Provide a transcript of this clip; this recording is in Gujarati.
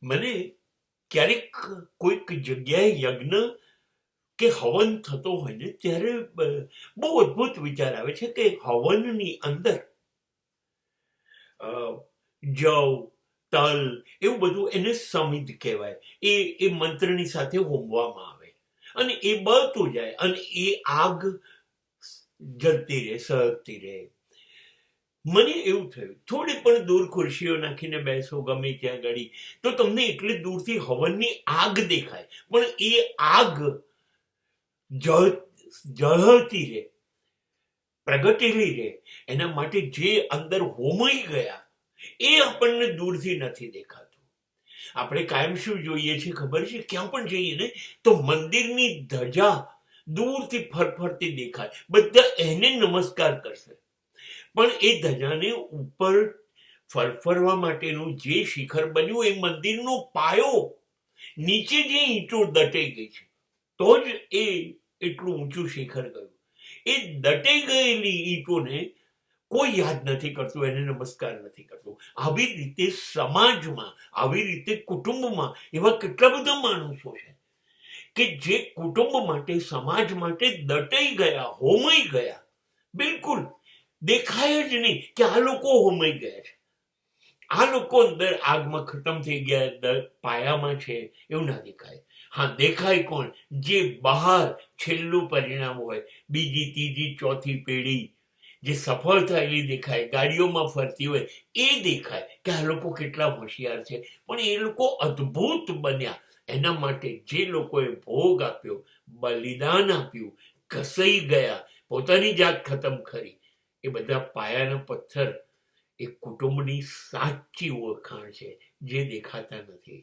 મને ક્યારેક કોઈક જગ્યાએ યજ્ઞ કે હવન થતો હોય ને ત્યારે બહુ અદ્ભુત વિચાર આવે છે કે હવનની અંદર જવ તલ એવું બધું એને સમિત કહેવાય. એ મંત્રની સાથે હોમવામાં આવે અને એ બળતું જાય અને એ આગ જલતી રહે, સળગતી રહે. મને એવું થયું થોડી પણ દૂર ખુરશીઓ નાખીને બેસો ગમે ત્યાં ગળી તો તમને એટલી દૂરથી હવનની આગ દેખાય, પણ એ આગ જળહળતી રહે, પ્રગટેલી રહે. એના માટે જે અંદર હોમાઈ ગયા એ આપણને દૂરથી નથી દેખાતું. આપણે કાયમ શું જોઈએ છીએ ખબર છે? ક્યાં પણ જઈએ ને તો મંદિરની ધજા દૂરથી ફરફરતી દેખાય, બધા એને નમસ્કાર કરશે, પણ એ ધજાને ઉપર ફરફરવા માટેનું જે શિખર બન્યું એ મંદિરનો પાયો, નીચે જે ઈંટો દટાઈ ગઈ છે તો જ એ એટલું ઊંચું શિખર ગયું. એ દટાઈ ગયેલી ઈંટોને કોઈ યાદ નથી કરતું, એને નમસ્કાર નથી કરતું. આવી રીતે સમાજમાં, આવી રીતે કુટુંબમાં એવા કેટલા બધા માણસો છે કે જે કુટુંબ માટે, સમાજ માટે દટાઈ ગયા, હોમાઈ ગયા. બિલકુલ દેખાય જ નહીં કે આ લોકો હોમાઈ ગયા છે, આ લોકો અંદર આગમાં ખતમ થઈ ગયા, પાયામાં છે એવું ના દેખાય. હા, દેખાય કોણ? જે બહાર છેલ્લું પરિણામ હોય, બીજી ત્રીજી ચોથી પેઢી જે સફળ થયેલી દેખાય, ગાડીઓમાં ફરતી હોય એ દેખાય કે આ લોકો કેટલા હોશિયાર છે. પણ એ લોકો અદ્ભુત બન્યા એના માટે જે લોકોએ ભોગ આપ્યો, બલિદાન આપ્યું, ઘસાઈ ગયા, પોતાની જાત ખતમ કરી, એ બધા પાયાના પથ્થર એ કુટુંબની સાચી ઓળખાણ છે, જે દેખાતા નથી.